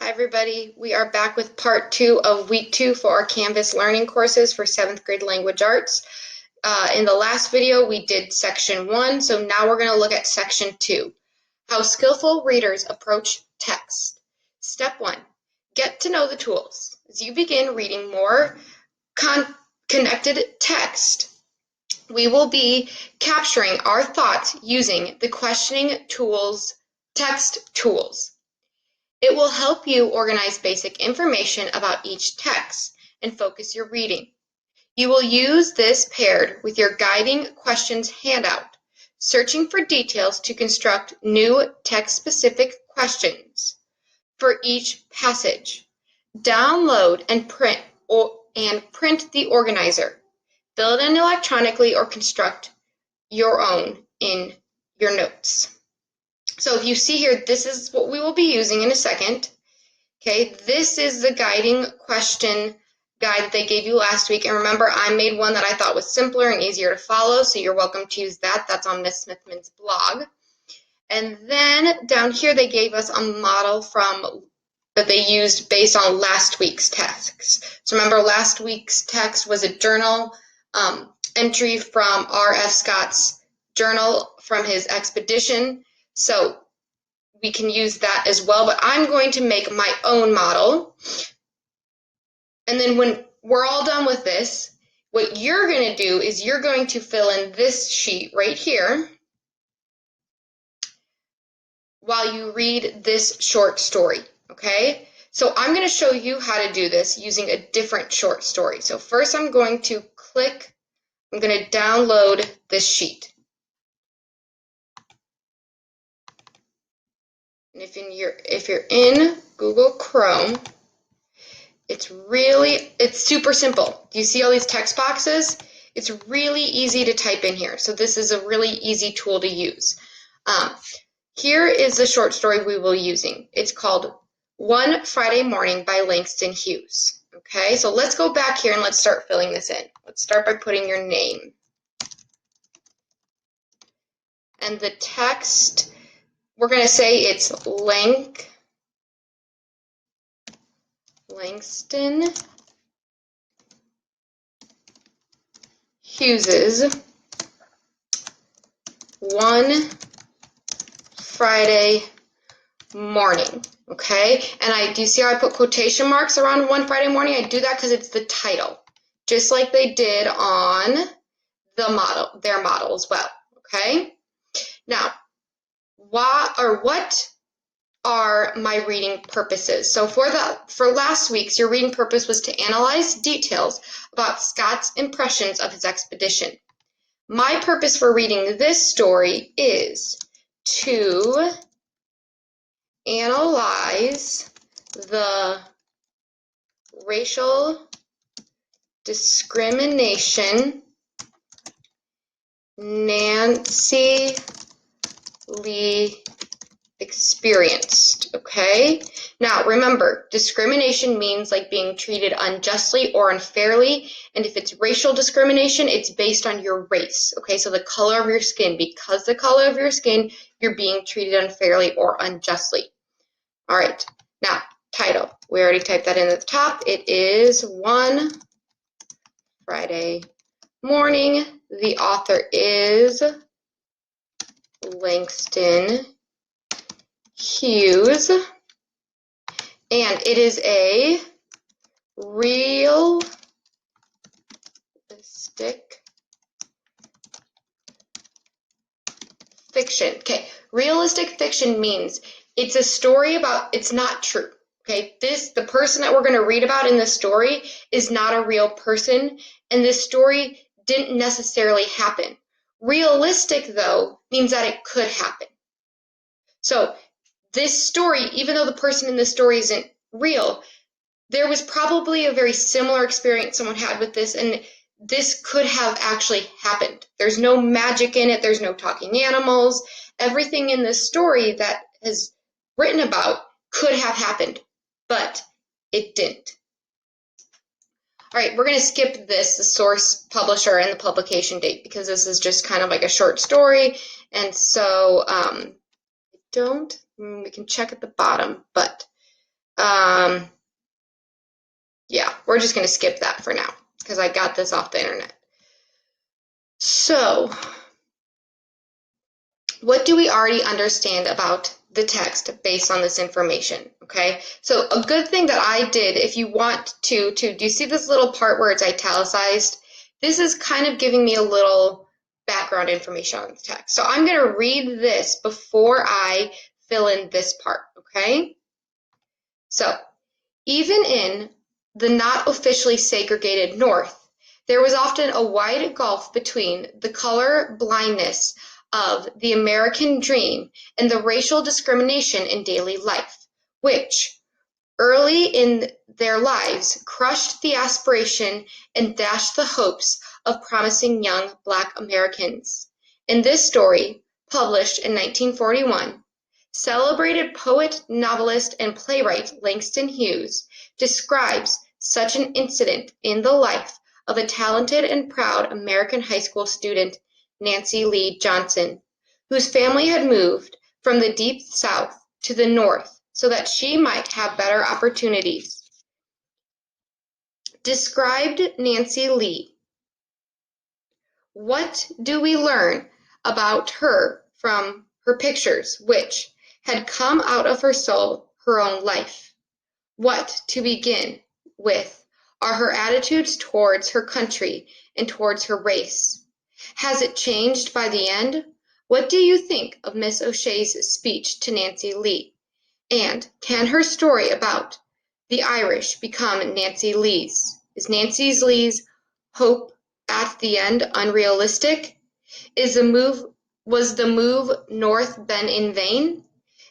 everybody. We are back with part 2 of week 2 for our Canvas learning courses for 7th grade language arts. In the last video, we did section 1, so now we're going to look at section 2, how skillful readers approach text. Step 1, get to know the tools. As you begin reading more connected text, we will be capturing our thoughts using the questioning tools, text tools. It will help you organize basic information about each text and focus your reading. You will use this paired with your guiding questions handout, searching for details to construct new text-specific questions for each passage. Download and print the organizer. Fill it in electronically or construct your own in your notes. So if you see here, this is what we will be using in a second. Okay, this is the guiding question guide that they gave you last week. And remember, I made one that I thought was simpler and easier to follow, so you're welcome to use that. That's on Miss Smithman's blog. And then down here, they gave us a model that they used based on last week's text. So remember, last week's text was a journal entry from R.F. Scott's journal from his expedition. So we can use that as well, but I'm going to make my own model. And then when we're all done with this, what you're going to do is you're going to fill in this sheet right here while you read this short story, okay? So I'm going to show you how to do this using a different short story. So first I'm going to download this sheet. And if you're in Google Chrome, it's super simple. Do you see all these text boxes? It's really easy to type in here. So this is a really easy tool to use. Here is the short story we will be using. It's called One Friday Morning by Langston Hughes. Okay, so let's go back here and let's start filling this in. Let's start by putting your name. And the text, we're going to say it's Langston Hughes's One Friday Morning, okay? And do you see how I put quotation marks around One Friday Morning? I do that because it's the title, just like they did on their model as well, okay? Now, what are my reading purposes? So for last week's, your reading purpose was to analyze details about Scott's impressions of his expedition. My purpose for reading this story is to analyze the racial discrimination Nancy Lee experienced, okay? Now, remember, discrimination means like being treated unjustly or unfairly, and if it's racial discrimination, it's based on your race, okay? So the color of your skin, because the color of your skin, you're being treated unfairly or unjustly. All right, now, title. We already typed that in at the top. It is One Friday Morning. The author is Langston Hughes, and it is a realistic fiction. Okay, realistic fiction means it's a story it's not true. Okay, the person that we're going to read about in this story is not a real person, and this story didn't necessarily happen. Realistic, though, means that it could happen. So this story, even though the person in this story isn't real, there was probably a very similar experience someone had with this, and this could have actually happened. There's no magic in it. There's no talking animals. Everything in this story that is written about could have happened, but it didn't. All right, we're going to skip the source, publisher, and the publication date, because this is just kind of like a short story, and so we can check at the bottom, but we're just going to skip that for now because I got this off the internet. So, what do we already understand about the text based on this information? Okay, so a good thing that I did, if you want to, do you see this little part where it's italicized? This is kind of giving me a little background information on the text. So I'm going to read this before I fill in this part, okay? So, even in the not officially segregated North, there was often a wide gulf between the color blindness of the American dream and the racial discrimination in daily life, which, early in their lives, crushed the aspiration and dashed the hopes of promising young Black Americans. In this story, published in 1941, celebrated poet, novelist, and playwright Langston Hughes describes such an incident in the life of a talented and proud American high school student, Nancy Lee Johnson, whose family had moved from the Deep South to the North so that she might have better opportunities. Described Nancy Lee. What do we learn about her from her pictures, which had come out of her soul, her own life? What, to begin with, are her attitudes towards her country and towards her race? Has it changed by the end? What do you think of Miss O'Shea's speech to Nancy Lee? And can her story about the Irish become Nancy Lee's? Is Nancy Lee's hope at the end unrealistic? Was the move north been in vain?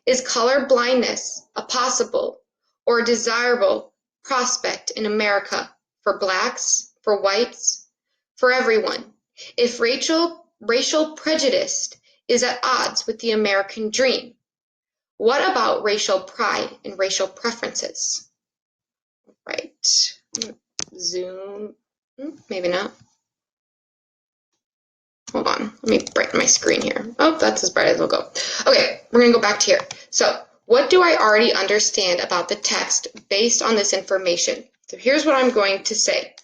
Is color blindness a possible or desirable prospect in America for Blacks, for whites, for everyone? If racial prejudice is at odds with the American dream, what about racial pride and racial preferences? Right. Zoom. Maybe not. Hold on. Let me brighten my screen here. Oh, that's as bright as it'll go. Okay, we're going to go back to here. So, what do I already understand about the text based on this information? So here's what I'm going to say.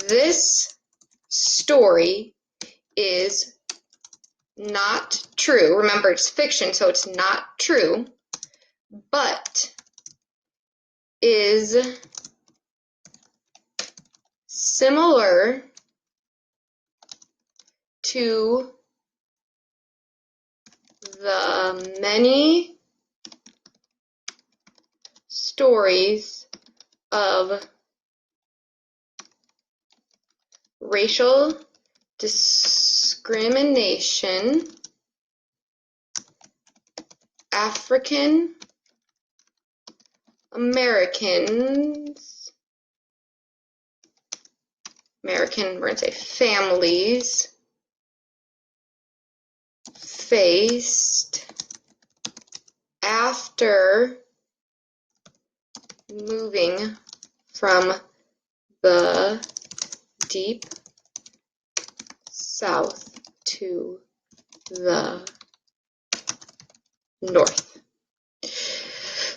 This story is not true. Remember, it's fiction, so it's not true, but is similar to the many stories of racial discrimination African Americans, we're going to say families, faced after moving from the Deep South to the North.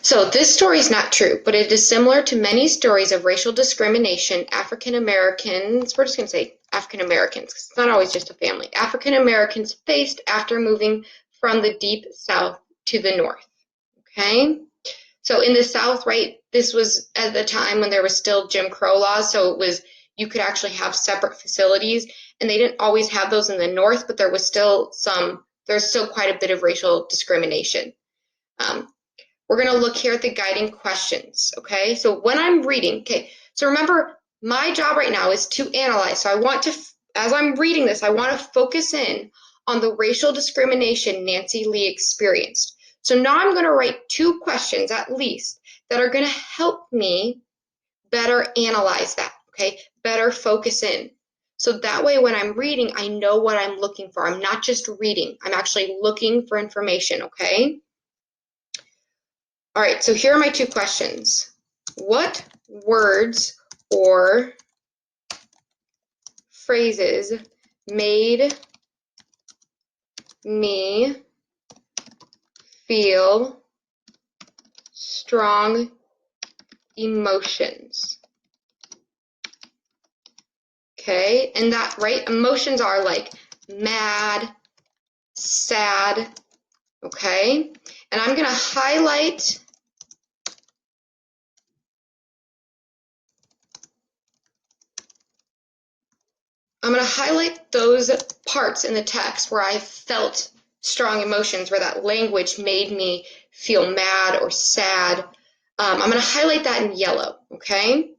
So this story is not true, but it is similar to many stories of racial discrimination African Americans, we're just going to say African Americans, because it's not always just a family, African Americans faced after moving from the Deep South to the North. Okay? So in the South, right, this was at the time when there was still Jim Crow laws, so it was, you could actually have separate facilities, and they didn't always have those in the North, but there was still there's still quite a bit of racial discrimination. We're going to look here at the guiding questions, okay? So when I'm reading, okay, so remember, my job right now is to analyze. So I want to, as I'm reading this, I want to focus in on the racial discrimination Nancy Lee experienced. So now I'm going to write 2 questions at least that are going to help me better analyze that, okay? Better focus in. So that way when I'm reading, I know what I'm looking for. I'm not just reading. I'm actually looking for information, okay? All right, so here are my 2 questions. What words or phrases made me feel strong emotions? Okay, and that, right, emotions are like mad, sad, okay? And I'm gonna highlight those parts in the text where I felt strong emotions, where that language made me feel mad or sad. I'm going to highlight that in yellow, okay?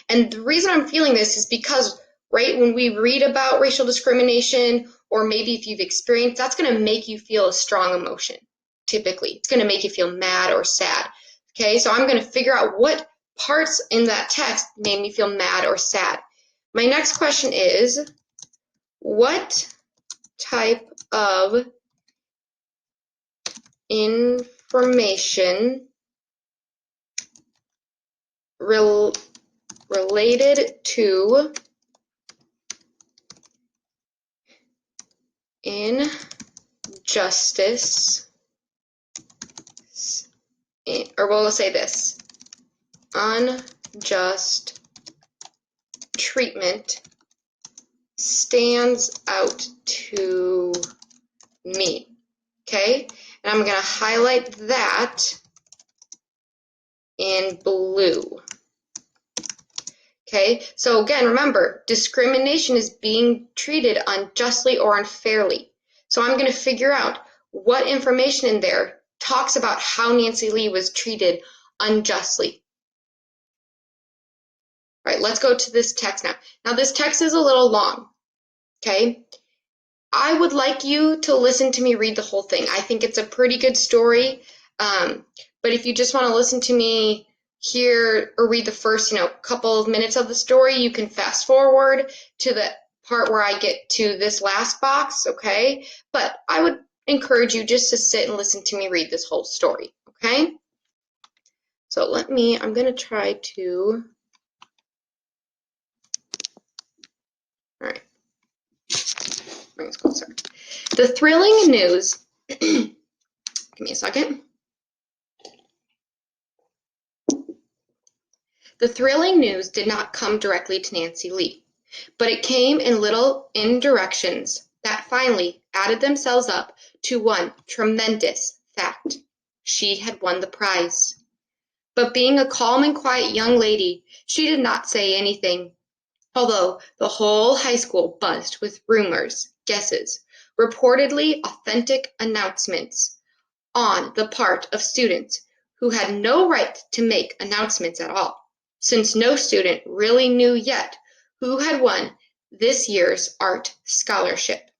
And the reason I'm feeling this is because, right, when we read about racial discrimination, or maybe if you've experienced, that's going to make you feel a strong emotion, typically. It's going to make you feel mad or sad, okay? So I'm going to figure out what parts in that text made me feel mad or sad. My next question is, what type of information related to injustice, or we'll say this, unjust treatment stands out to me, okay? And I'm going to highlight that in blue. Okay, so again, remember, discrimination is being treated unjustly or unfairly. So I'm going to figure out what information in there talks about how Nancy Lee was treated unjustly. All right, let's go to this text now. Now, this text is a little long, okay? I would like you to listen to me read the whole thing. I think it's a pretty good story, but if you just want to listen to me hear or read the first, couple of minutes of the story, you can fast forward to the part where I get to this last box, okay? But I would encourage you just to sit and listen to me read this whole story, okay? So I'm going to try to, all right, bring us closer. The thrilling news, give me a second. The thrilling news did not come directly to Nancy Lee, but it came in little indirections that finally added themselves up to one tremendous fact. She had won the prize. But being a calm and quiet young lady, she did not say anything, although the whole high school buzzed with rumors, guesses, reportedly authentic announcements on the part of students who had no right to make announcements at all, since no student really knew yet who had won this year's art scholarship.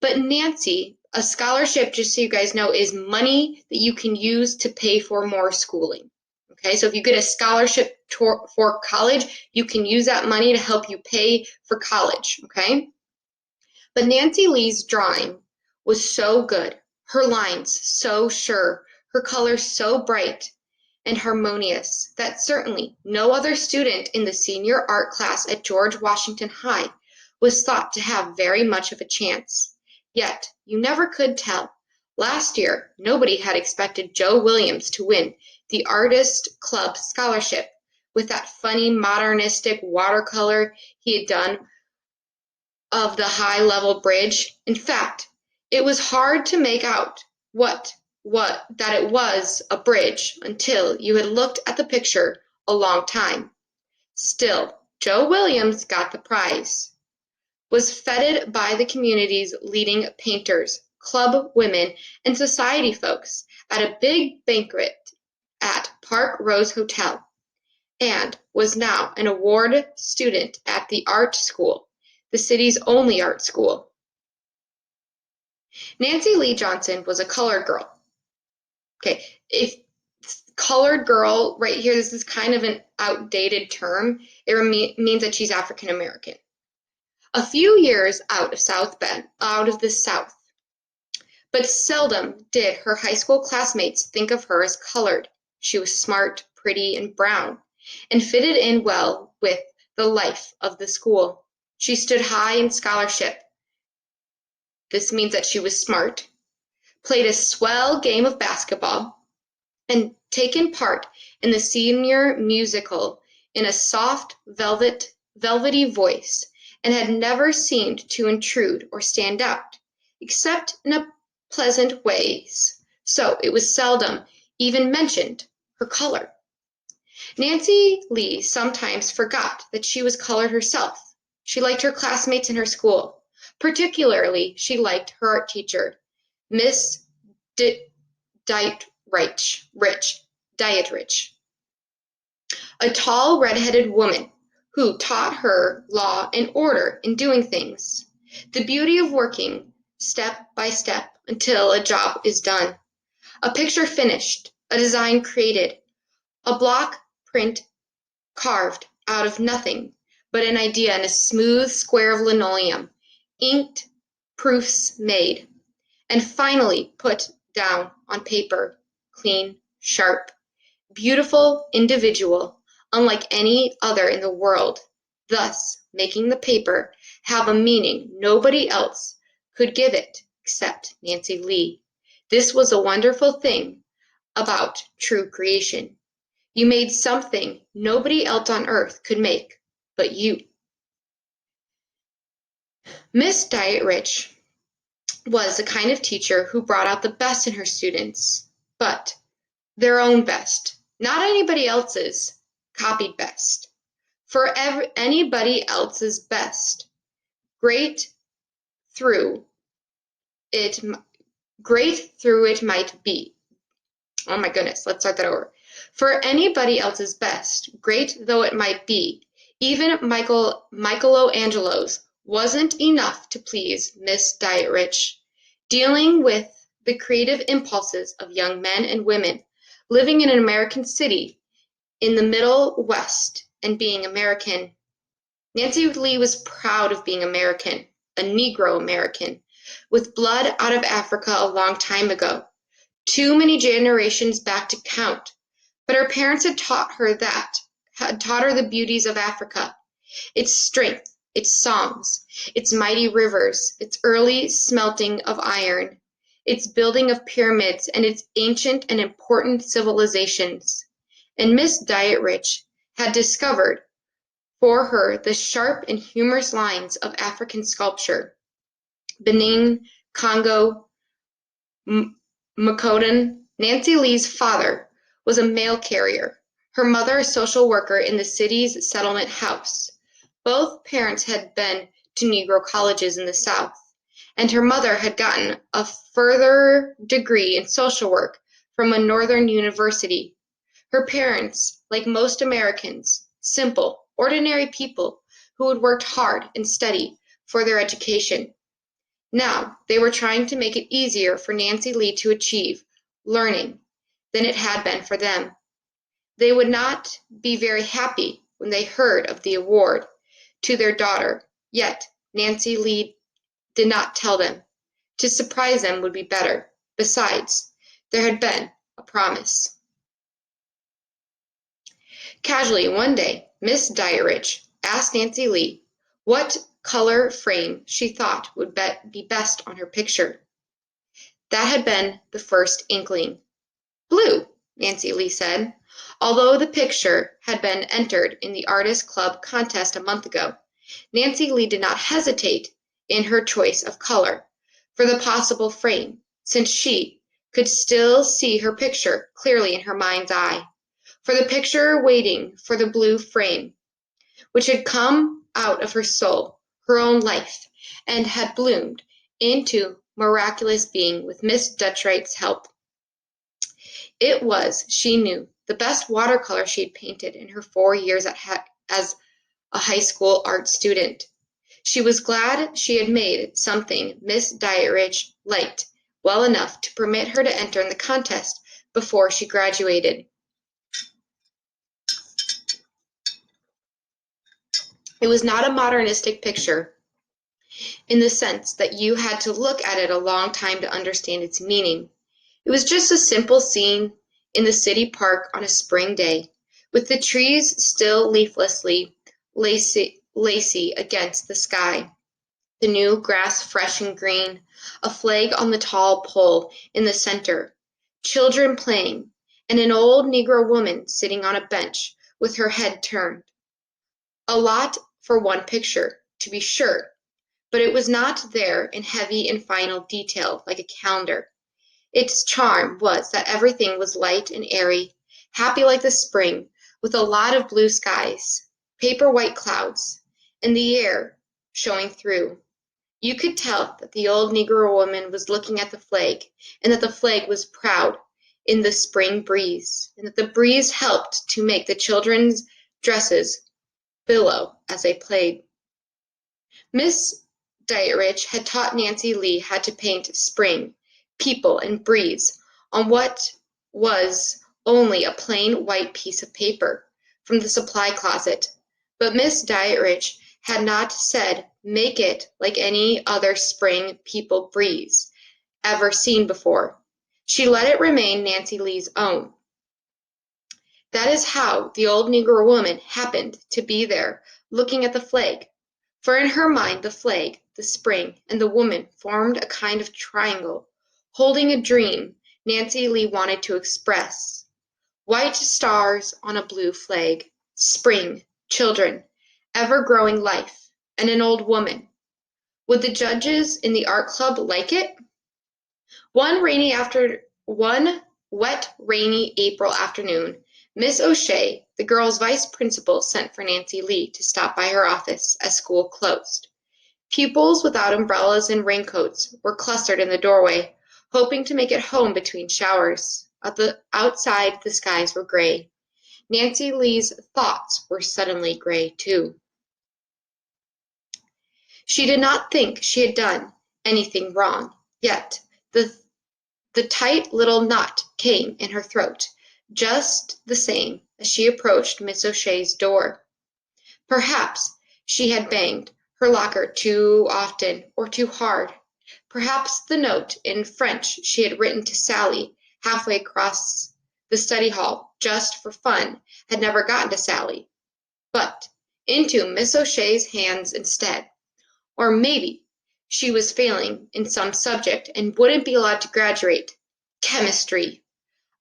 But Nancy, a scholarship, just so you guys know, is money that you can use to pay for more schooling. Okay, so if you get a scholarship for college, you can use that money to help you pay for college, okay? But Nancy Lee's drawing was so good, her lines so sure, her colors so bright and harmonious that certainly no other student in the senior art class at George Washington High was thought to have very much of a chance. Yet, you never could tell. Last year, nobody had expected Joe Williams to win the Artist Club Scholarship with that funny modernistic watercolor he had done of the high-level bridge. In fact, it was hard to make out that it was a bridge until you had looked at the picture a long time. Still, Joe Williams got the prize, was feted by the community's leading painters, club women, and society folks at a big banquet at Park Rose Hotel, and was now an award student at the art school, the city's only art school. Nancy Lee Johnson was a colored girl. Okay, if colored girl right here, this is kind of an outdated term. It means that she's African American. A few years out of the South, but seldom did her high school classmates think of her as colored. She was smart, pretty, and brown, and fitted in well with the life of the school. She stood high in scholarship. This means that she was smart, played a swell game of basketball, and taken part in the senior musical in a soft velvet velvety voice, and had never seemed to intrude or stand out, except in a pleasant ways, so it was seldom even mentioned her color. Nancy Lee sometimes forgot that she was colored herself. She liked her classmates in her school. Particularly, she liked her art teacher, Miss Dietrich, a tall, red-headed woman who taught her law and order in doing things, the beauty of working step by step until a job is done, a picture finished, a design created, a block print carved out of nothing but an idea in a smooth square of linoleum, inked, proofs made, and finally put down on paper, clean, sharp, beautiful, individual, unlike any other in the world, thus making the paper have a meaning nobody else could give it except Nancy Lee. This was a wonderful thing about true creation. You made something nobody else on earth could make but you. Miss Dietrich was the kind of teacher who brought out the best in her students, but their own best, not anybody else's copied best. For anybody else's best, great through it, great through it might be. Oh my goodness, let's start that over. For anybody else's best, great though it might be, even Michelangelo's wasn't enough to please Miss Dietrich. Dealing with the creative impulses of young men and women living in an American city in the Middle West and being American, Nancy Lee was proud of being American, a Negro American, with blood out of Africa a long time ago. Too many generations back to count, but her parents had taught her the beauties of Africa, its strength, its songs, its mighty rivers, its early smelting of iron, its building of pyramids, and its ancient and important civilizations. And Miss Dietrich had discovered for her the sharp and humorous lines of African sculpture. Benin, Congo, Makonnen. Nancy Lee's father was a mail carrier, her mother a social worker in the city's settlement house. Both parents had been to Negro colleges in the South, and her mother had gotten a further degree in social work from a northern university. Her parents, like most Americans, simple, ordinary people who had worked hard and studied for their education. Now they were trying to make it easier for Nancy Lee to achieve learning than it had been for them. They would not be very happy when they heard of the award to their daughter, yet Nancy Lee did not tell them. To surprise them would be better. Besides, there had been a promise. Casually one day, Miss Dietrich asked Nancy Lee what color frame she thought would be best on her picture. That had been the first inkling. Blue, Nancy Lee said. Although the picture had been entered in the Artists Club contest a month ago, Nancy Lee did not hesitate in her choice of color for the possible frame, since she could still see her picture clearly in her mind's eye. For the picture waiting for the blue frame, which had come out of her soul, her own life, and had bloomed into miraculous being with Miss Dietrich's help. It was, she knew, the best watercolor she had painted in her 4 years as a high school art student. She was glad she had made something Miss Dietrich liked well enough to permit her to enter in the contest before she graduated. It was not a modernistic picture in the sense that you had to look at it a long time to understand its meaning. It was just a simple scene in the city park on a spring day, with the trees still leaflessly lacy against the sky, the new grass fresh and green, a flag on the tall pole in the center, children playing, and an old Negro woman sitting on a bench with her head turned. A lot for one picture, to be sure, but it was not there in heavy and final detail like a calendar. Its charm was that everything was light and airy, happy like the spring, with a lot of blue skies, paper white clouds, and the air showing through. You could tell that the old Negro woman was looking at the flag, and that the flag was proud in the spring breeze, and that the breeze helped to make the children's dresses billow as they played. Miss Dietrich had taught Nancy Lee how to paint spring, people, and breeze on what was only a plain white piece of paper from the supply closet, but Miss Dietrich had not said make it like any other spring people breeze ever seen before. She let it remain Nancy Lee's own. That is how the old Negro woman happened to be there looking at the flag, for in her mind the flag, the spring, and the woman formed a kind of triangle, holding a dream Nancy Lee wanted to express. White stars on a blue flag, spring, children, ever-growing life, and an old woman. Would the judges in the art club like it? One wet, rainy April afternoon, Miss O'Shea, the girls' vice principal, sent for Nancy Lee to stop by her office as school closed. Pupils without umbrellas and raincoats were clustered in the doorway, hoping to make it home between showers. Outside, the skies were gray. Nancy Lee's thoughts were suddenly gray, too. She did not think she had done anything wrong, yet the tight little knot came in her throat, just the same as she approached Miss O'Shea's door. Perhaps she had banged her locker too often or too hard. Perhaps the note in French she had written to Sally halfway across the study hall just for fun had never gotten to Sally, but into Miss O'Shea's hands instead. Or maybe she was failing in some subject and wouldn't be allowed to graduate. Chemistry.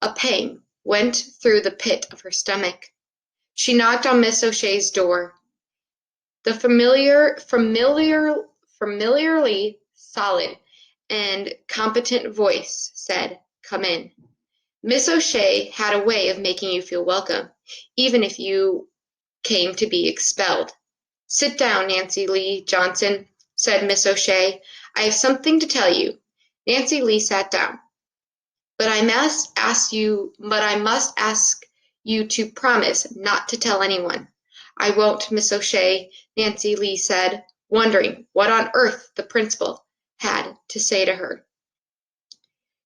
A pang went through the pit of her stomach. She knocked on Miss O'Shea's door. The familiarly solid and competent voice said, "Come in." Miss O'Shea had a way of making you feel welcome, even if you came to be expelled. "Sit down, Nancy Lee Johnson," said Miss O'Shea. "I have something to tell you." Nancy Lee sat down. But I must ask you to promise not to tell anyone." "I won't, Miss O'Shea," Nancy Lee said, wondering what on earth the principal had to say to her.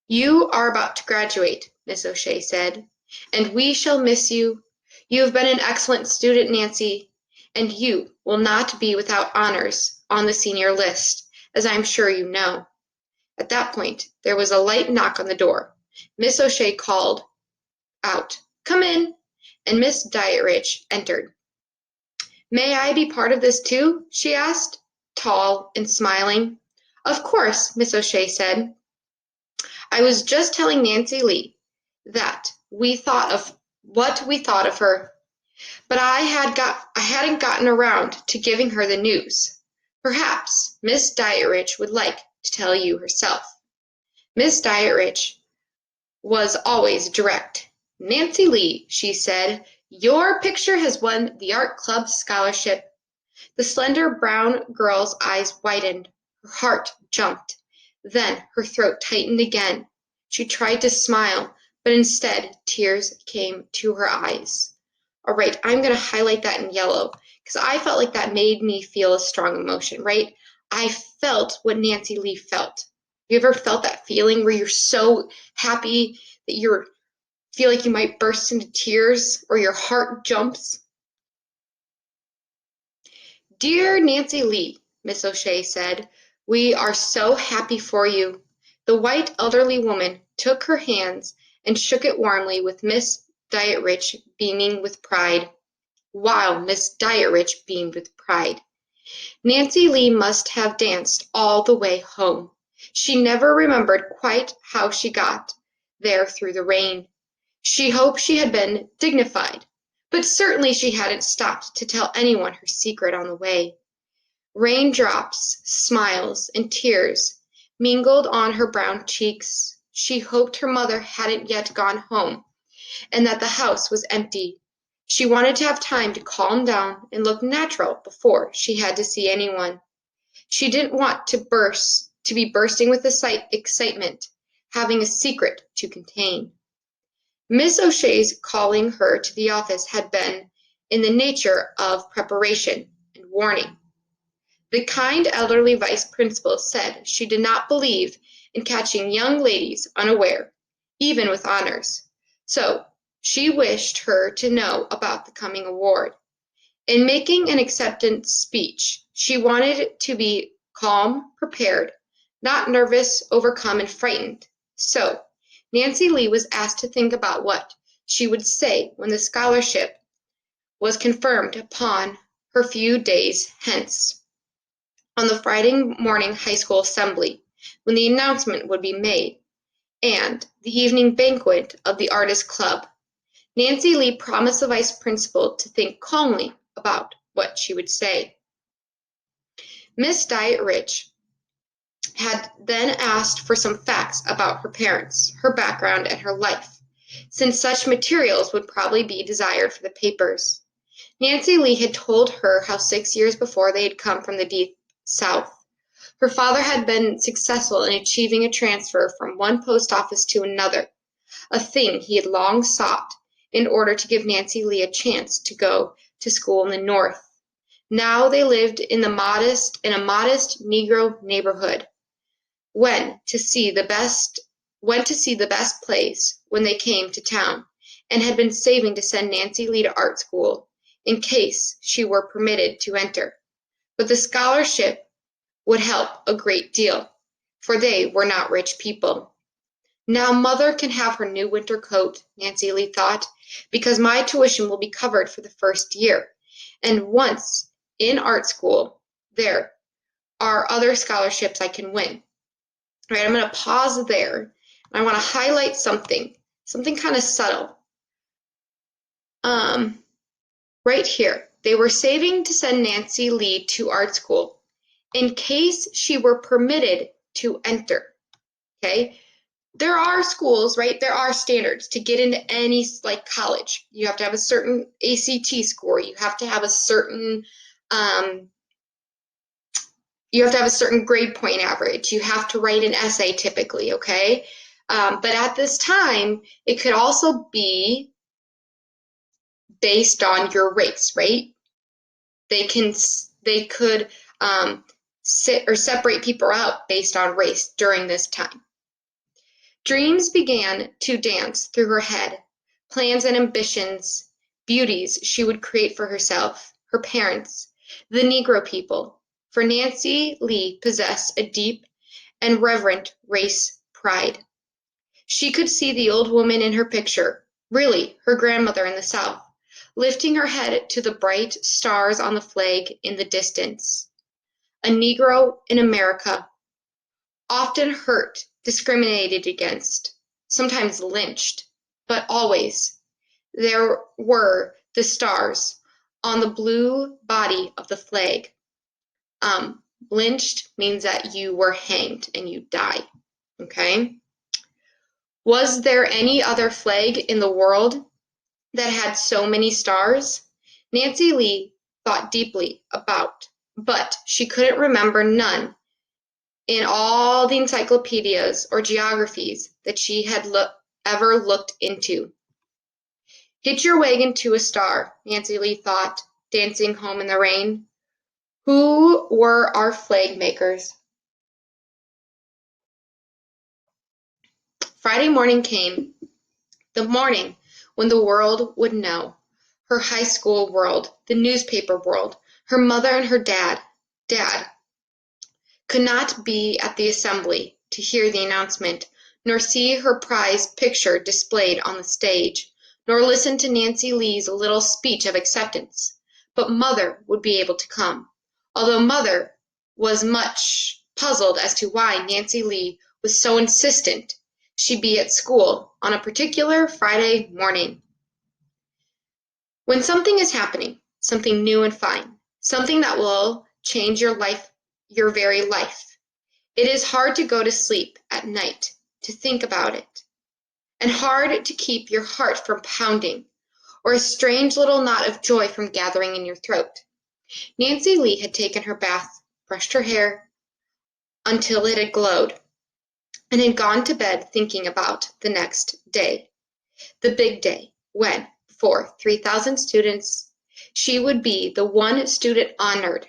"You are about to graduate," Miss O'Shea said, "and we shall miss you. You have been an excellent student, Nancy, and you will not be without honors on the senior list, as I am sure you know." At that point, there was a light knock on the door. Miss O'Shea called out, "Come in," and Miss Dietrich entered. "May I be part of this too?" she asked, tall and smiling. "Of course," Miss O'Shea said. "I was just telling Nancy Lee that what we thought of her, but I hadn't gotten around to giving her the news. Perhaps Miss Dietrich would like to tell you herself." Miss Dietrich was always direct. "Nancy Lee," she said, "your picture has won the art club scholarship." The slender brown girl's eyes widened. Her heart jumped. Then her throat tightened again. She tried to smile, but instead tears came to her eyes. All right, I'm going to highlight that in yellow because I felt like that made me feel a strong emotion, right? I felt what Nancy Lee felt. You ever felt that feeling where you're so happy that you feel like you might burst into tears or your heart jumps? "Dear Nancy Lee," Miss O'Shea said, "we are so happy for you." The white elderly woman took her hands and shook it warmly with Miss Dietrich beaming with pride. Wow, Miss Dietrich beamed with pride. Nancy Lee must have danced all the way home. She never remembered quite how she got there through the rain. She hoped she had been dignified, But certainly she hadn't stopped to tell anyone her secret on the way. Raindrops, smiles, and tears mingled on her brown cheeks. She hoped her mother hadn't yet gone home and that the house was empty. She wanted to have time to calm down and look natural before she had to see anyone. She didn't want to be bursting with excitement, having a secret to contain. Miss O'Shea's calling her to the office had been in the nature of preparation and warning. The kind elderly vice principal said she did not believe in catching young ladies unaware, even with honors, so she wished her to know about the coming award. In making an acceptance speech, she wanted to be calm, prepared, not nervous, overcome, and frightened. So, Nancy Lee was asked to think about what she would say when the scholarship was confirmed upon her few days hence. On the Friday morning high school assembly, when the announcement would be made, and the evening banquet of the Artist Club, Nancy Lee promised the vice principal to think calmly about what she would say. Miss Diet Rich had then asked for some facts about her parents, her background, and her life, since such materials would probably be desired for the papers. Nancy Lee had told her how 6 years before they had come from the deep South. Her father had been successful in achieving a transfer from one post office to another, a thing he had long sought in order to give Nancy Lee a chance to go to school in the North. Now they lived in a modest Negro neighborhood. Went to see the best plays when they came to town, and had been saving to send Nancy Lee to art school in case she were permitted to enter. But the scholarship would help a great deal, for they were not rich people. Now Mother can have her new winter coat, Nancy Lee thought, because my tuition will be covered for the first year, and once in art school, there are other scholarships I can win. All right, I'm going to pause there. I want to highlight something kind of subtle. Right here, they were saving to send Nancy Lee to art school in case she were permitted to enter. Okay, there are schools, right? There are standards to get into any college. You have to have a certain ACT score. You have to have a certain grade point average. You have to write an essay typically, okay? But at this time, it could also be based on your race, right? They could separate people out based on race during this time. Dreams began to dance through her head, plans and ambitions, beauties she would create for herself, her parents, the Negro people, for Nancy Lee possessed a deep and reverent race pride. She could see the old woman in her picture, really her grandmother in the South, lifting her head to the bright stars on the flag in the distance. A Negro in America, often hurt, discriminated against, sometimes lynched, but always there were the stars on the blue body of the flag. Lynched means that you were hanged and you die, okay? Was there any other flag in the world that had so many stars? Nancy Lee thought deeply about, but she couldn't remember none in all the encyclopedias or geographies that she had ever looked into. Hitch your wagon to a star, Nancy Lee thought, dancing home in the rain. Who were our flag makers? Friday morning came, the morning when the world would know. Her high school world, the newspaper world, her mother and her dad. Dad could not be at the assembly to hear the announcement, nor see her prize picture displayed on the stage, nor listen to Nancy Lee's little speech of acceptance. But Mother would be able to come, although Mother was much puzzled as to why Nancy Lee was so insistent she be at school on a particular Friday morning. When something is happening, something new and fine, something that will change your life, your very life, it is hard to go to sleep at night to think about it, and hard to keep your heart from pounding, or a strange little knot of joy from gathering in your throat. Nancy Lee had taken her bath, brushed her hair until it had glowed, and had gone to bed thinking about the next day, the big day, when, before 3,000 students, she would be the one student honored,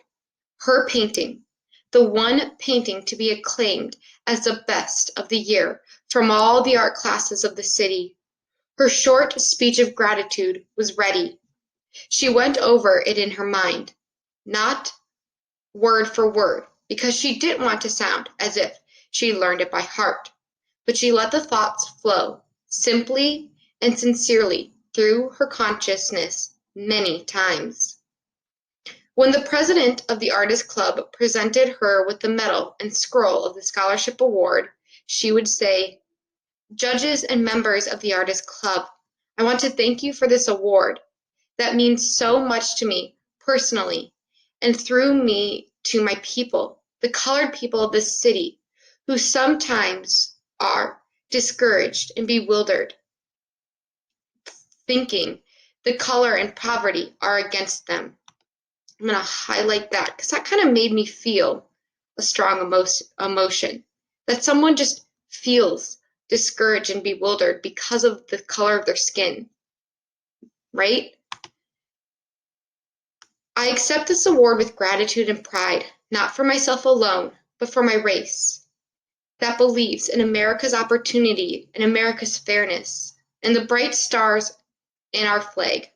her painting, the one painting to be acclaimed as the best of the year from all the art classes of the city. Her short speech of gratitude was ready. She went over it in her mind, not word for word, because she didn't want to sound as if she learned it by heart, but she let the thoughts flow simply and sincerely through her consciousness many times. When the president of the Artist Club presented her with the medal and scroll of the scholarship award, she would say, "Judges and members of the Artist Club, I want to thank you for this award. That means so much to me personally, and through me to my people, the colored people of this city, who sometimes are discouraged and bewildered, thinking the color and poverty are against them." I'm going to highlight that because that kind of made me feel a strong emotion. That someone just feels discouraged and bewildered because of the color of their skin, right? I accept this award with gratitude and pride, not for myself alone, but for my race that believes in America's opportunity and America's fairness and the bright stars in our flag.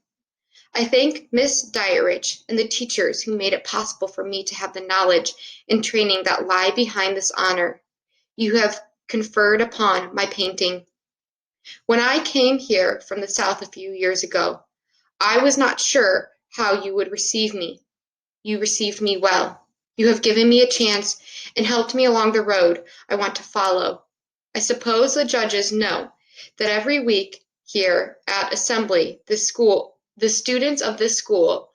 I thank Miss Dietrich and the teachers who made it possible for me to have the knowledge and training that lie behind this honor you have conferred upon my painting. When I came here from the South a few years ago, I was not sure how you would receive me. You received me well. You have given me a chance and helped me along the road I want to follow. I suppose the judges know that every week here at Assembly, the students of this school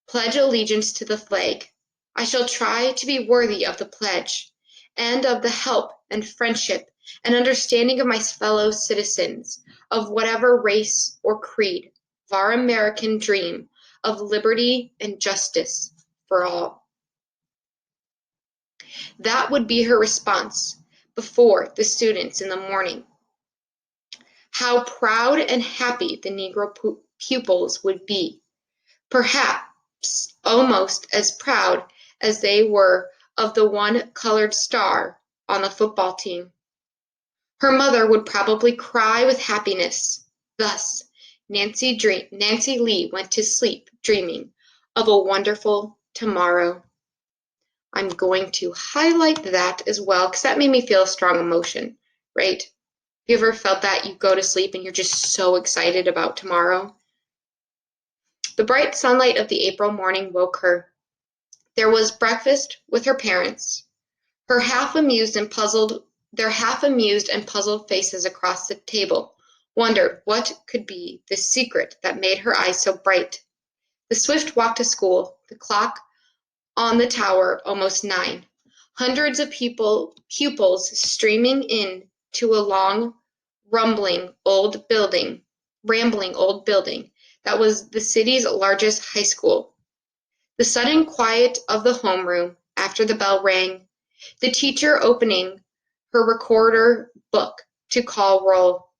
pledge allegiance to the flag. I shall try to be worthy of the pledge and of the help and friendship and understanding of my fellow citizens of whatever race or creed of our American dream of liberty and justice for all. That would be her response before the students in the morning. How proud and happy the Negro pupils would be, perhaps almost as proud as they were of the one colored star on the football team. Her mother would probably cry with happiness. Thus, Nancy Lee went to sleep dreaming of a wonderful tomorrow. I'm going to highlight that as well because that made me feel a strong emotion, right? Have you ever felt that you go to sleep and you're just so excited about tomorrow? The bright sunlight of the April morning woke her. There was breakfast with her parents. Their half amused and puzzled faces across the table wondered what could be the secret that made her eyes so bright. The swift walk to school, the clock on the tower almost 9, hundreds of pupils streaming in to a long, rambling old building that was the city's largest high school. The sudden quiet of the homeroom after the bell rang, the teacher opening her recorder book to call roll.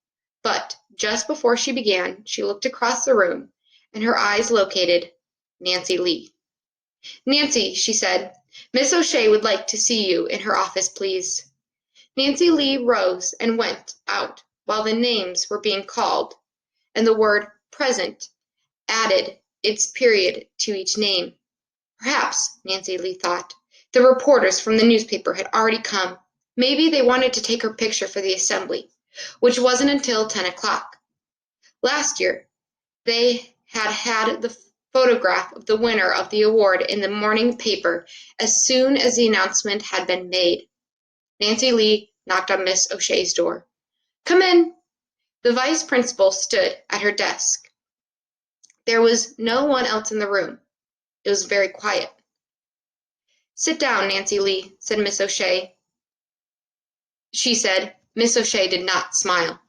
But just before she began, she looked across the room, and her eyes located Nancy Lee. "Nancy," she said, "Miss O'Shea would like to see you in her office, please." Nancy Lee rose and went out while the names were being called, and the word "present" added its period to each name. Perhaps, Nancy Lee thought, the reporters from the newspaper had already come. Maybe they wanted to take her picture for the assembly, which wasn't until 10 o'clock. Last year, they had the photograph of the winner of the award in the morning paper as soon as the announcement had been made. Nancy Lee knocked on Miss O'Shea's door. "Come in." The vice principal stood at her desk. There was no one else in the room. It was very quiet. "Sit down, Nancy Lee," said Miss O'Shea. She said. Miss O'Shea did not smile.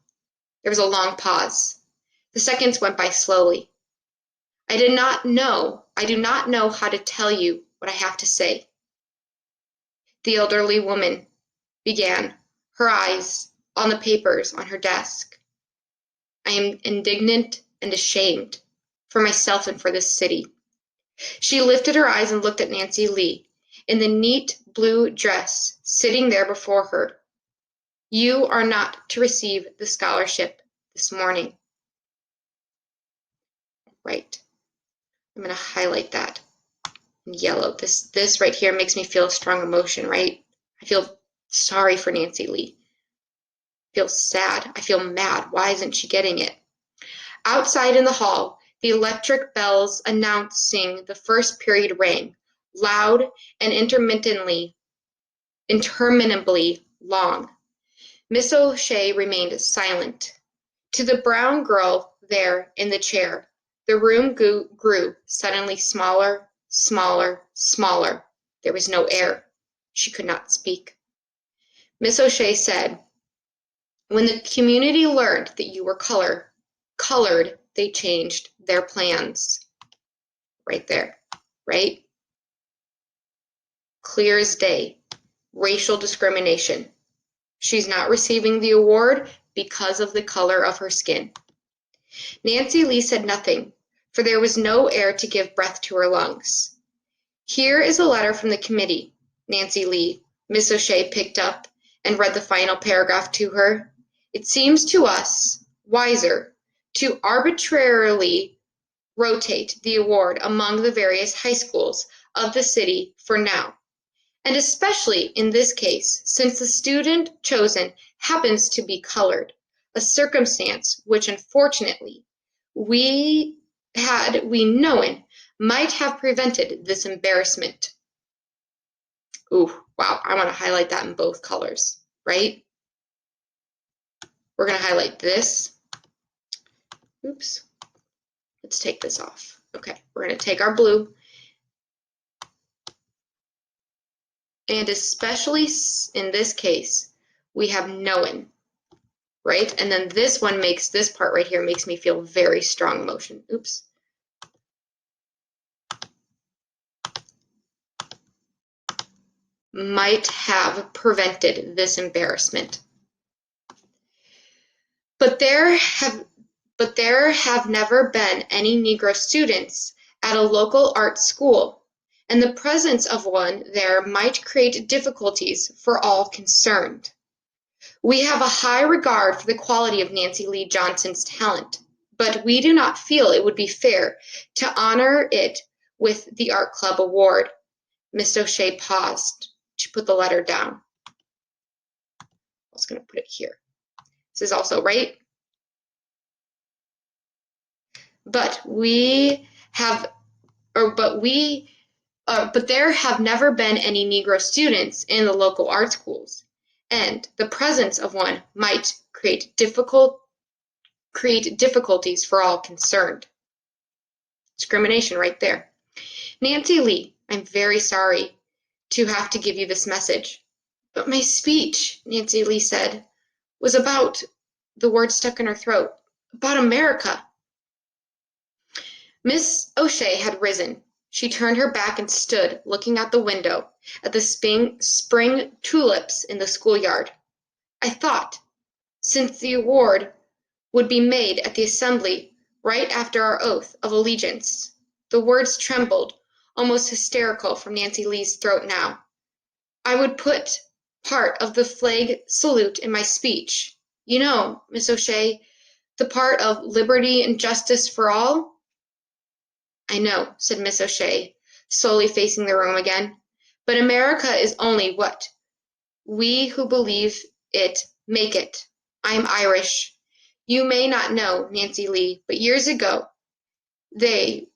There was a long pause. The seconds went by slowly. I do not know how to tell you what I have to say," the elderly woman began, her eyes on the papers on her desk. "I am indignant and ashamed for myself and for this city." She lifted her eyes and looked at Nancy Lee, in the neat blue dress, sitting there before her. "You are not to receive the scholarship this morning." Right. I'm going to highlight that in yellow. This right here makes me feel a strong emotion, right? I feel sorry for Nancy Lee. I feel sad. I feel mad. Why isn't she getting it? Outside in the hall, the electric bells announcing the first period rang, loud and interminably long. Miss O'Shea remained silent. To the brown girl there in the chair, the room grew suddenly smaller, smaller, smaller. There was no air. She could not speak. Miss O'Shea said, "When the community learned that you were colored, they changed their plans." Right there, right? Clear as day. Racial discrimination. She's not receiving the award because of the color of her skin. Nancy Lee said nothing, for there was no air to give breath to her lungs. "Here is a letter from the committee, Nancy Lee." Miss O'Shea picked up and read the final paragraph to her. "It seems to us wiser to arbitrarily rotate the award among the various high schools of the city for now, and especially in this case, since the student chosen happens to be colored, a circumstance which unfortunately had we known might have prevented this embarrassment." Ooh, wow, I want to highlight that in both colors, right? We're going to highlight this. Oops. Let's take this off. Okay, we're going to take our blue. And especially in this case, we have known, right? And then this one makes, this part right here makes me feel very strong emotion. Oops. Might have prevented this embarrassment. But there have never been any Negro students at a local art school, and the presence of one there might create difficulties for all concerned. We have a high regard for the quality of Nancy Lee Johnson's talent, but we do not feel it would be fair to honor it with the Art Club award. Miss O'Shea paused to put the letter down. I was going to put it here. This is also right. But there have never been any Negro students in the local art schools, and the presence of one might create difficulties for all concerned. Discrimination right there. Nancy Lee, I'm very sorry to have to give you this message, but my speech, Nancy Lee said, was about, the word stuck in her throat, about America. Miss O'Shea had risen. She turned her back and stood looking out the window at the spring tulips in the schoolyard. "I thought, since the award would be made at the assembly right after our oath of allegiance," the words trembled, almost hysterical, from Nancy Lee's throat now, "I would put part of the flag salute in my speech. You know, Miss O'Shea, the part of liberty and justice for all." "I know," said Miss O'Shea, slowly facing the room again, "but America is only what we who believe it make it. I am Irish. You may not know, Nancy Lee, but years ago they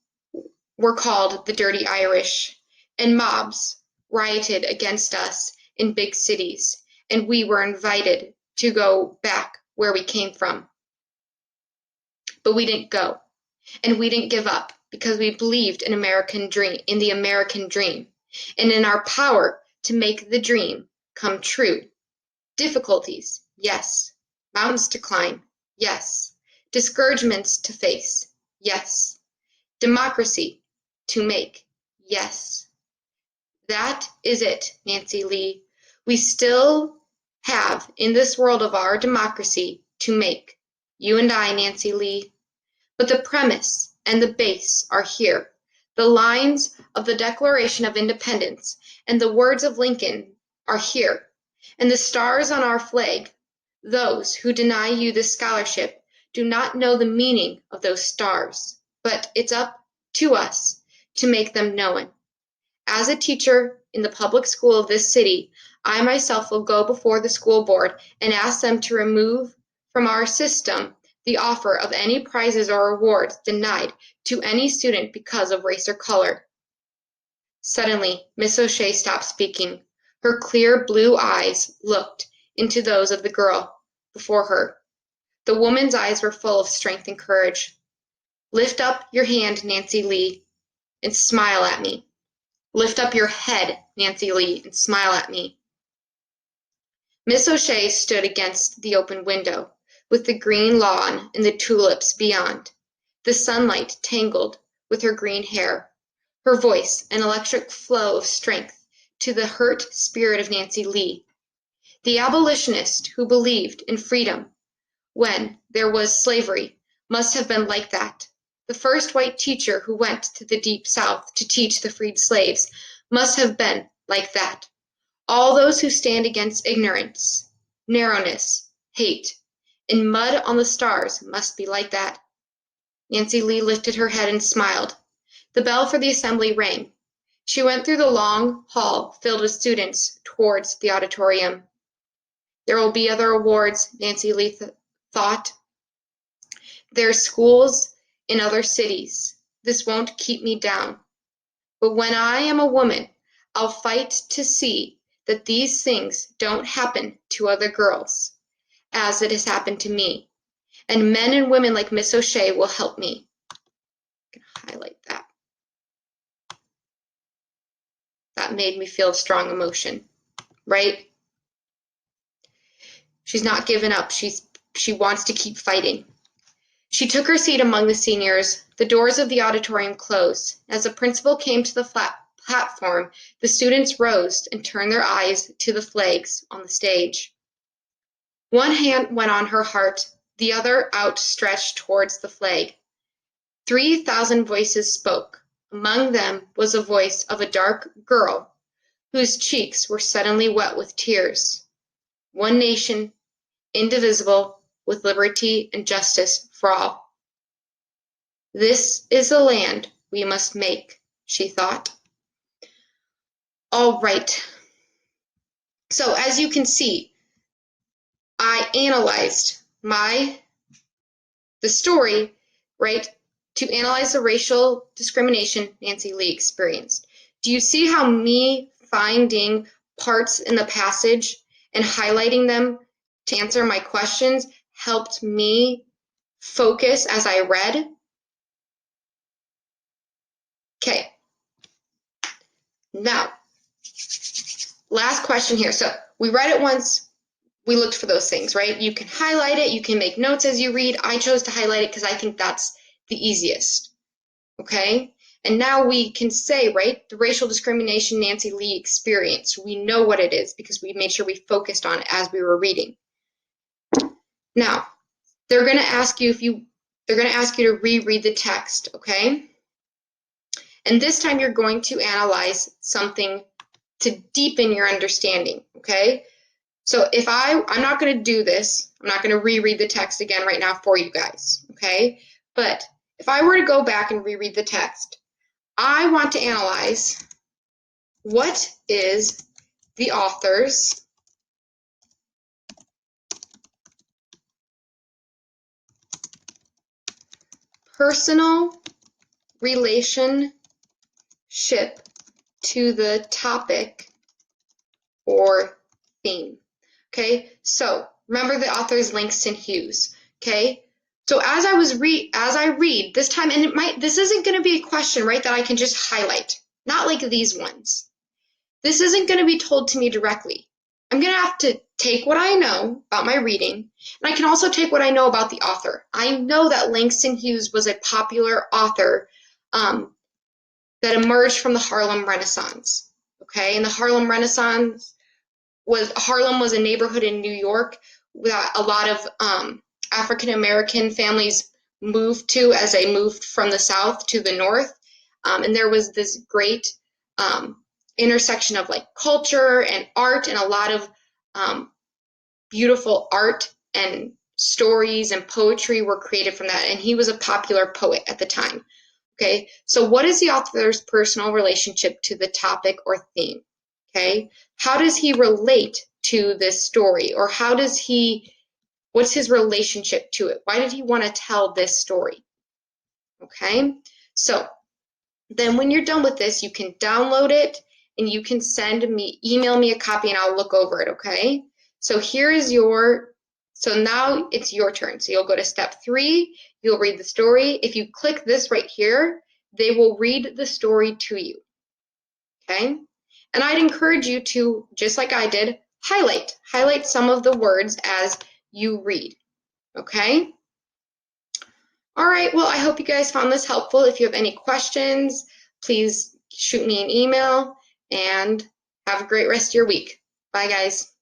were called the Dirty Irish, and mobs rioted against us in big cities, and we were invited to go back where we came from. But we didn't go. And we didn't give up because we believed in the American dream, and in our power to make the dream come true. Difficulties, yes. Mountains to climb, yes. Discouragements to face, yes. Democracy to make, yes. That is it, Nancy Lee. We still have in this world of our democracy to make. You and I, Nancy Lee. But the premise and the base are here. The lines of the Declaration of Independence and the words of Lincoln are here. And the stars on our flag, those who deny you this scholarship do not know the meaning of those stars, but it's up to us to make them known. As a teacher in the public school of this city, I myself will go before the school board and ask them to remove from our system the offer of any prizes or awards denied to any student because of race or color. Suddenly, Miss O'Shea stopped speaking. Her clear blue eyes looked into those of the girl before her. The woman's eyes were full of strength and courage. Lift up your hand, Nancy Lee, and smile at me. Lift up your head, Nancy Lee, and smile at me. Miss O'Shea stood against the open window, with the green lawn and the tulips beyond. The sunlight tangled with her green hair. Her voice, an electric flow of strength to the hurt spirit of Nancy Lee, the abolitionist who believed in freedom when there was slavery, must have been like that. The first white teacher who went to the deep South to teach the freed slaves must have been like that. All those who stand against ignorance, narrowness, hate, and mud on the stars must be like that. Nancy Lee lifted her head and smiled. The bell for the assembly rang. She went through the long hall filled with students towards the auditorium. There will be other awards, Nancy Lee thought. There's schools in other cities. This won't keep me down. But when I am a woman, I'll fight to see that these things don't happen to other girls, as it has happened to me. And men and women like Miss O'Shea will help me. I'm gonna highlight that. That made me feel strong emotion, right? She's not given up. She wants to keep fighting. She took her seat among the seniors. The doors of the auditorium closed. As the principal came to the platform, the students rose and turned their eyes to the flags on the stage. One hand went on her heart, the other outstretched towards the flag. 3,000 voices spoke. Among them was a voice of a dark girl whose cheeks were suddenly wet with tears. One nation, indivisible, with liberty and justice for all. This is the land we must make, she thought. All right. So as you can see, I analyzed the story, right, to analyze the racial discrimination Nancy Lee experienced. Do you see how me finding parts in the passage and highlighting them to answer my questions helped me focus as I read? Okay. Now, last question here. So we read it once. We looked for those things, right? You can highlight it. You can make notes as you read. I chose to highlight it because I think that's the easiest. Okay? And now we can say, right, the racial discrimination Nancy Lee experienced. We know what it is because we made sure we focused on it as we were reading. Now, they're going to ask you to reread the text, okay? And this time you're going to analyze something to deepen your understanding, okay? So if I'm not going to do this, I'm not going to reread the text again right now for you guys, okay? But if I were to go back and reread the text, I want to analyze what is the author's personal relationship to the topic or theme. Okay, so remember the author's Langston Hughes. Okay, So as I read this time, and this isn't going to be a question, right, that I can just highlight, not like these ones. This isn't going to be told to me directly. I'm going to have to take what I know about my reading, and I can also take what I know about the author. I know that Langston Hughes was a popular author that emerged from the Harlem Renaissance. Okay, and the Harlem Renaissance Harlem was a neighborhood in New York that a lot of African American families moved to as they moved from the South to the North. And there was this great intersection of like culture and art, and a lot of beautiful art and stories and poetry were created from that. And he was a popular poet at the time. Okay, so what is the author's personal relationship to the topic or theme? Okay, how does he relate to this story, or what's his relationship to it? Why did he want to tell this story? Okay, so then when you're done with this, you can download it and you can email me a copy, and I'll look over it. Okay, so so now it's your turn. So you'll go to step 3, you'll read the story. If you click this right here, they will read the story to you. Okay, and I'd encourage you to, just like I did, highlight some of the words as you read. Okay, all right, well, I hope you guys found this helpful. If you have any questions, please shoot me an email, and have a great rest of your week. Bye, guys.